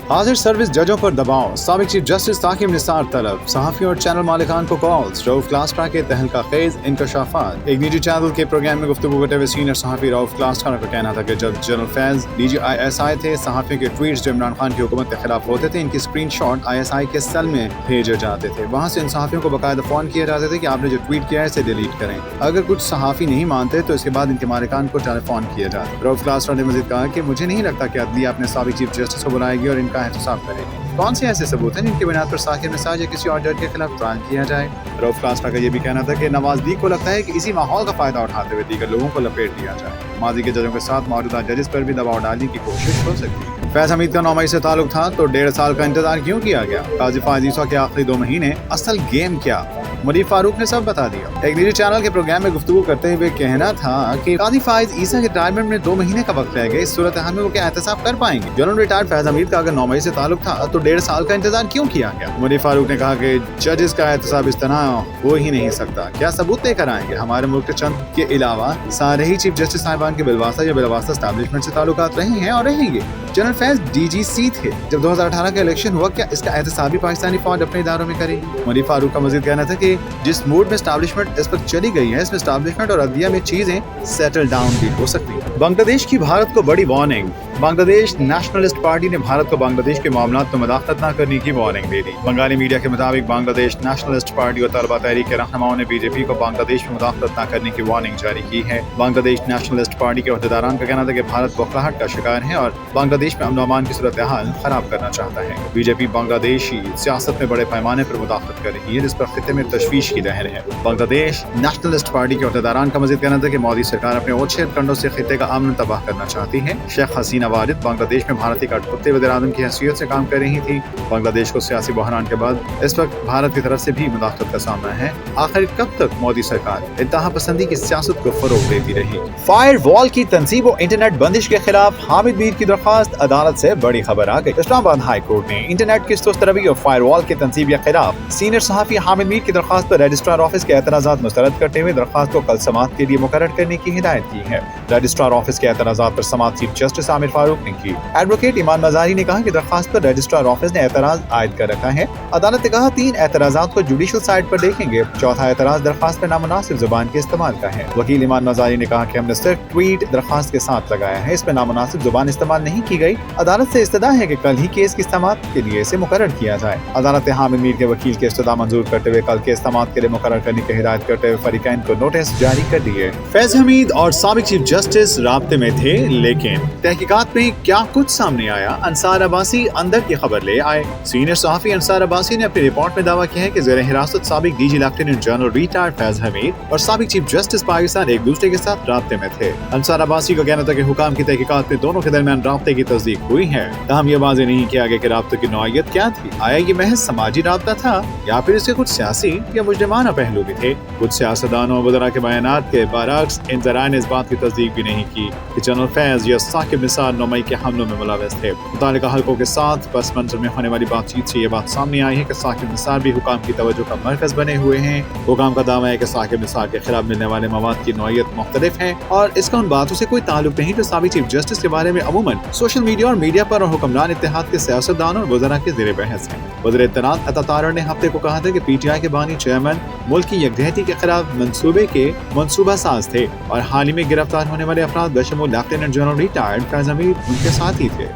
हाजिर सर्विस जजों पर दबाव, साबिक चीफ जस्टिस ताकिब निसार तलब, सहाफ़ियों और चैनल मालिकान को कॉल्स, रऊफ क्लास्ट्रा के तहलका खेज इंकशाफात। एक निजी चैनल के प्रोग्राम में गुफ्तगू करते हुए सीनियर सहाफ़ी रऊफ क्लास्ट्रा का कहना था कि जब जनरल फैज DGISI थे, सहाफ़ियों के ट्वीट्स जो इमरान खान की हुकूमत के खिलाफ होते थे, इनकी स्क्रीन शॉट ISI के सेल में भेजे जाते थे। वहाँ से इन सहाफ़ियों को बाकायदा फ़ोन किए जाते थे कि आपने जो ट्वीट किया है इसे डिलीट करें। अगर कुछ सहाफ़ी नहीं मानते तो इसके बाद इनके मालिकान को टेलीफोन किया जाता। रऊफ क्लास्ट्रा ने मज़ीद कहा कि मुझे नहीं लगता कि अदलिया अपने साबिक चीफ जस्टिस को बुलाएगी और इनका एहतसाब करेगी। कौन से ऐसे सबूत हैं जिनकी बुनियाद पर साकिब निसार या किसी और जज के खिलाफ ट्रायल किया जाए? रऊफ क्लास्ट्रा का ये भी कहना था कि नवाज लीग को लगता है कि इसी माहौल का फायदा उठाते हुए दीगर लोगों को लपेट दिया जाए। माजी के जजों के साथ मौजूदा जजेस पर भी दबाव डालने की कोशिश हो सकती है। फैज हमीद का 9 मई से ताल्लुक था तो 1.5 साल का इंतजार क्यों किया गया? काजी फायज ईसा के आखिरी 2 महीने असल गेम क्या? मुनीर फारूक ने सब बता दिया। एक निजी चैनल के प्रोग्राम में गुफ्तगू करते हुए कहना था कि काजी फायज ईसा के रिटायरमेंट में 2 महीने का वक्त रह गया, इस सूरत हाल में वो क्या एहतसाब कर पाएंगे? जनरल रिटायर्ड फैज हमीद का अगर 9 मई से ताल्लुक था तो 1.5 साल का इंतजार क्यों किया गया? मुनीर फारूक ने कहा कि जजेस का एहतसाब इस तरह हो ही नहीं सकता। क्या सबूत लेकर आएंगे? हमारे मुल्क के चंद के अलावा सारे ही चीफ जस्टिस साहिबान के बिलवास्ता या बिलवास्ता एस्टैब्लिशमेंट से ताल्लुकात रहे हैं और रहेंगे। जनरल फैज DGC थे जब 2018 का इलेक्शन हुआ, क्या इसका एहतसाब भी पाकिस्तानी फौज अपने इदारों में करेगी? मुनीर फारूक का मजीद कहना था कि जिस मूड में एस्टैब्लिशमेंट इस वक्त चली गई है, इसमें एस्टैब्लिशमेंट और अदलिया में चीजें सेटल डाउन भी हो सकती हैं। बांग्लादेश की भारत को बड़ी वार्निंग। बांग्लादेश नेशनलिस्ट पार्टी ने भारत को बांग्लादेश के मामलात में मुदाखलत न करने की वार्निंग दे दी। बंगाली मीडिया के मुताबिक बांग्लादेश नेशनलिस्ट पार्टी और तलबा तहरीक के रहनुमाओं ने BJP को बांग्लादेश में मुदाखलत न करने की वार्निंग जारी की है। बांग्लादेश नेशनलिस्ट पार्टी के अहदेदारान का कहना था कि भारत बौखलाहट का शिकार है और बांग्लादेश में अमन अमान की सूरत हाल खराब करना चाहता है। BJP बांग्लादेशी सियासत में बड़े पैमाने पर मुदाखलत कर रही है, जिस पर खित्ते में तशवीश की लहर है। बांग्लादेश नेशनलिस्ट पार्टी के अहदेदारान का मजीद कहना था कि मोदी सरकार अपने ओछे कंडों से खित्ते का अमन तबाह करना चाहती है। शेख हसीना वारिद बांग्लादेश में भारत के कठपुतली वज़ीर-ए-आज़म की हैसियत से काम कर रही थी। बांग्लादेश को सियासी बहरान के बाद इस वक्त भारत की तरफ से भी मुदाखलत का सामना है। आखिर कब तक मोदी सरकार इंतहा पसंदी की सियासत को फरोग देती रहेगी? फायर वॉल की तंसीब और इंटरनेट बंदिश के खिलाफ हामिद मीर की दरख्वास्त, अदालत से बड़ी खबर आ गई। इस्लामाबाद हाई कोर्ट ने इंटरनेट की सुस्त रवैये और फायर वॉल की तंसीब के खिलाफ सीनियर सहाफी हामिद मीर की दरख्वास्त पर रजिस्ट्रार ऑफिस के एतराज़ात मुस्तरद करते हुए दरख्वास्त को कल समाअत के लिए मुकर्रर करने की हिदायत की है। रजिस्ट्रार ऑफिस के एतराज़ात पर समाअत चीफ जस्टिस आमिर फारूक ने की। एडवोकेट ईमान मज़ारी ने कहा कि दरख्वास्त पर रजिस्ट्रार ऑफिस ने एतराज आयद कर रखा है। अदालत ने कहा 3 एतराज़ात को जुडिशल साइट पर देखेंगे। चौथा एतराज दरख्वास्त पर नामुनासिब जुबान के इस्तेमाल का है। वकील ईमान मज़ारी ने कहा कि हमने सिर्फ ट्वीट दरख्वास्त के साथ लगाया है, इसमें नामुनासिब जुबान इस्तेमाल नहीं की गई। अदालत से इस्तदा है कि कल ही केस की समाअत के लिए इसे मुकर्रर किया जाए। अदालत ने हामिद मीर के वकील की इस्तदा मंजूर करते हुए कल के समाअत के लिए मुकर्रर करने की हिदायत करते हुए फरीकैन को नोटिस जारी कर दिए। फैज हमीद और साबिक चीफ जस्टिस राब्ते में थे, लेकिन तहकीकात में क्या कुछ सामने आया? अंसार अब्बासी अंदर की खबर ले आए। सीनियर सहाफी अंसार अब्बासी ने अपनी रिपोर्ट में दावा किया है कि ज़ेर हिरासत साबिक DG lieutenant general retired Faiz Hamid और साबिक चीफ जस्टिस पाकिस्तान एक दूसरे के साथ राब्ते में थे। अंसार अब्बासी का कहना था कि हुकाम की तहकीकात में दोनों के दरमियान राब्ते की तस्दीक हुई है। ताहम ये वाज़ेह नहीं किया गया कि राब्ते की नौइयत क्या थी। आया ये महज समाजी राब्ता था या फिर इसके कुछ सियासी या मुजरिमाना पहलू भी थे? कुछ सियासतदानों वज़रा के बयानात के बरअक्स इन ज़राए ने इस बात की तस्दीक भी नहीं की कि जनरल फैज या साकिब निसार 9 मई के हमलों में मुलव्वस थे। मुतालिका हल्कों के साथ पस मंजर में होने वाली बातचीत से ये बात सामने आई है कि साकिब निसार भी हुकाम की तवज्जो का मरकज बने हुए हैं। हुकाम का दावा है कि साकिब निसार के खिलाफ मिलने वाले मवाद की नौइयत मुख्तलिफ है और इसका उन बातों से कोई ताल्लुक नहीं जो साबिक चीफ जस्टिस के बारे में अमूमन सोशल मीडिया और मीडिया पर और हुक्मरान इत्तेहाद के सियासतदान और वज़रा के ज़ेर बहस है। वज़ीर इत्तलात अता तारड़ ने हफ्ते को कहा था कि PTI के बानी चेयरमैन मुल्क की यकजहती के खिलाफ मंसूबे के मंसूबा साज थे और हाल ही में गिरफ्तार होने वाले अफराद बशमूल lieutenant general retired Faiz Hameed उनके साथ ही थे।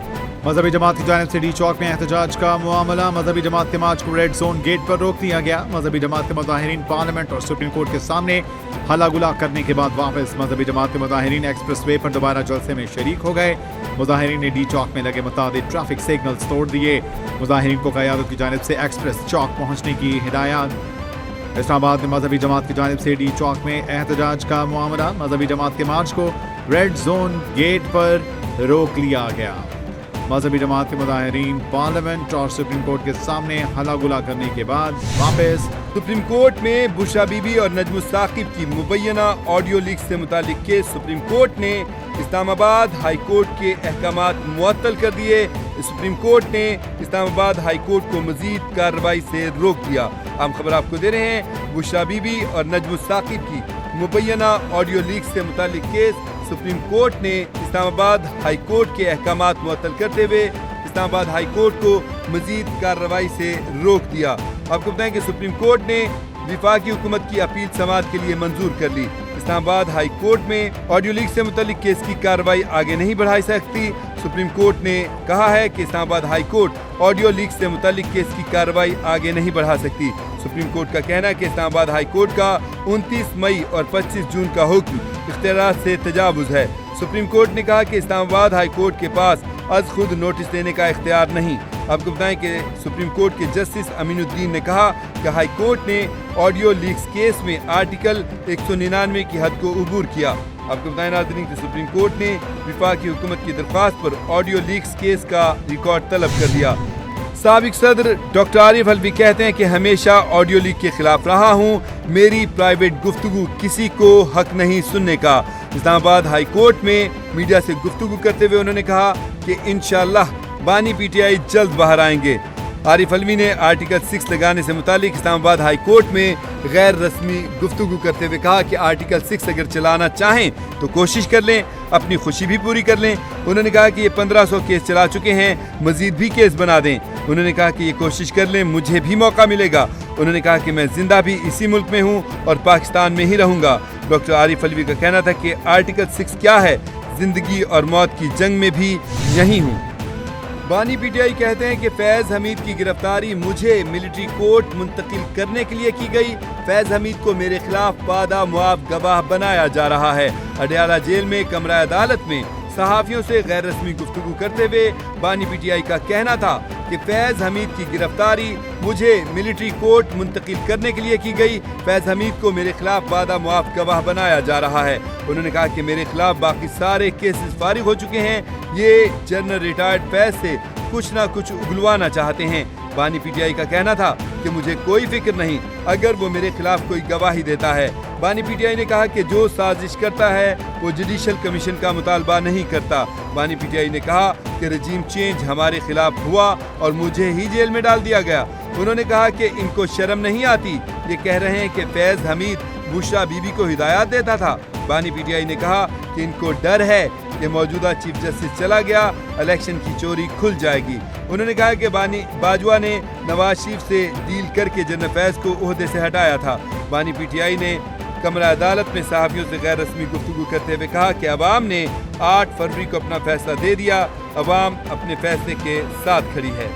मजहबी जमात की जानिब से डी चौक में एहतजाज का मामला। मजहबी जमात के मार्च को रेड जोन गेट पर रोक दिया गया। मजहबी जमात के मुजाहिरीन पार्लियामेंट और सुप्रीम कोर्ट के सामने हल्ला गुला करने के बाद वापस मजहबी जमात के मुजाहिरीन एक्सप्रेस वे पर दोबारा जलसे में शरीक हो गए। मुजाहिरीन ने डी चौक में लगे मुतादिद ट्रैफिक सिग्नल्स तोड़ दिए। मुजाहिरीन को क़यादत की जानिब से एक्सप्रेस चौक पहुँचने की हिदायत। इस्लामाबाद में मजहबी जमात की जानिब से डी चौक में एहतजाज का मामला। मजहबी जमात के मार्च को रेड जोन गेट पर रोक लिया गया। मजहबी जमात के मुजाहिरीन पार्लियामेंट और सुप्रीम कोर्ट के सामने हल्ला गुला करने के बाद वापस सुप्रीम कोर्ट में बुशरा बीबी और नजमुल साकिब की मुबैना ऑडियो लीक से मुतालिक केस सुप्रीम कोर्ट ने इस्लामाबाद हाई कोर्ट के अहकामात मुअत्तल कर दिए। सुप्रीम कोर्ट ने इस्लामाबाद हाई कोर्ट को मजीद कार्रवाई से रोक दिया। हम खबर आपको दे रहे हैं, बुशरा बीबी और नजमुल साकिब की मुबैना ऑडियो लीक से मुतालिक केस सुप्रीम कोर्ट ने इस्लामाबाद हाई कोर्ट के अहकामात मुअत्तल करते हुए اسلام آباد ہائی کورٹ کو مزید کارروائی سے روک دیا۔ آپ کو بتائیں کہ سپریم کورٹ نے وفاقی حکومت کی اپیل سماعت کے لیے منظور کر لی۔ اسلام آباد ہائی کورٹ میں آڈیو لیک سے متعلق کیس کی کارروائی آگے نہیں بڑھا سکتی۔ سپریم کورٹ نے کہا ہے کہ اسلام آباد ہائی کورٹ آڈیو لیک سے متعلق کیس کی کارروائی آگے نہیں بڑھا سکتی۔ سپریم کورٹ کا کہنا ہے کہ اسلام آباد ہائی کورٹ کا 29 مئی اور 25 جون کا حکم اختیارات سے تجاوز ہے۔ سپریم کورٹ نے کہا کہ اسلام آباد ہائی کورٹ کے پاس از خود نوٹس دینے کا اختیار نہیں۔ آپ کو بتائیں کہ سپریم کورٹ کے جسٹس امین الدین نے کہا کہ ہائی کورٹ نے آڈیو لیکس کیس میں آرٹیکل 199 کی حد کو عبور کیا۔ آپ کو بتائیں ناظرین کہ سپریم کورٹ نے وفاقی حکومت کی درخواست پر آڈیو لیکس کیس کا ریکارڈ طلب کر دیا۔ سابق صدر ڈاکٹر عارف حلوی کہتے ہیں کہ ہمیشہ آڈیو لیک کے خلاف رہا ہوں، میری پرائیویٹ گفتگو کسی کو حق نہیں سننے کا۔ اسلام آباد ہائی کورٹ میں میڈیا سے گفتگو کرتے ہوئے انہوں نے کہا کہ انشاءاللہ بانی پی ٹی آئی جلد باہر آئیں گے۔ عارف حلوی نے آرٹیکل 6 لگانے سے متعلق اسلام آباد ہائی کورٹ میں غیر رسمی گفتگو کرتے ہوئے کہا کہ آرٹیکل 6 اگر چلانا چاہیں تو کوشش کر لیں، اپنی خوشی بھی پوری کر لیں۔ انہوں نے کہا کہ یہ 1500 کیس چلا چکے ہیں، مزید بھی کیس بنا دیں۔ انہوں نے کہا کہ یہ کوشش کر لیں، مجھے بھی موقع ملے گا۔ انہوں نے کہا کہ میں زندہ بھی اسی ملک میں ہوں اور پاکستان میں ہی رہوں گا۔ ڈاکٹر عارف حلوی کا کہنا تھا کہ آرٹیکل 6 کیا ہے، زندگی اور موت کی جنگ میں بھی یہی ہوں۔ بانی پی ٹی آئی کہتے ہیں کہ فیض حمید کی گرفتاری مجھے ملٹری کورٹ منتقل کرنے کے لیے کی گئی۔ فیض حمید کو میرے خلاف بادہ معاف گواہ بنایا جا رہا ہے۔ اڈیالہ جیل میں کمرہ عدالت میں صحافیوں سے غیر رسمی گفتگو کرتے ہوئے بانی پی ٹی آئی کا کہنا تھا کہ فیض حمید کی گرفتاری مجھے ملٹری کورٹ منتقل کرنے کے لیے کی گئی۔ فیض حمید کو میرے خلاف بادہ معاف گواہ بنایا جا رہا ہے۔ انہوں نے کہا کہ میرے خلاف باقی سارے کیسز فارغ ہو چکے ہیں، یہ جنرل ریٹائرڈ فیض سے کچھ نہ کچھ اگلوانا چاہتے ہیں۔ بانی پی ٹی آئی کا کہنا تھا کہ مجھے کوئی فکر نہیں اگر وہ میرے خلاف کوئی گواہی دیتا ہے۔ بانی پی ٹی آئی نے کہا کہ جو سازش کرتا ہے وہ جوڈیشل کمیشن کا مطالبہ نہیں کرتا۔ بانی پی ٹی آئی نے کہا کہ رجیم چینج ہمارے خلاف ہوا اور مجھے ہی جیل میں ڈال دیا گیا۔ انہوں نے کہا کہ ان کو شرم نہیں آتی، یہ کہہ رہے ہیں کہ فیض حمید بشرا بی بی کو ہدایات دیتا تھا۔ بانی پی ٹی آئی نے کہا کہ ان کو ڈر ہے کہ موجودہ چیف جسٹس چلا گیا، الیکشن کی چوری کھل جائے گی۔ انہوں نے کہا کہ باجوہ نے نواز شریف سے ڈیل کر کے جنرل فیض کو عہدے سے ہٹایا تھا۔ بانی پی ٹی آئی نے کمرہ عدالت میں صحافیوں سے غیر رسمی گفتگو کرتے ہوئے کہا کہ عوام نے 8 فروری کو اپنا فیصلہ دے دیا، عوام اپنے فیصلے کے ساتھ کھڑی ہے۔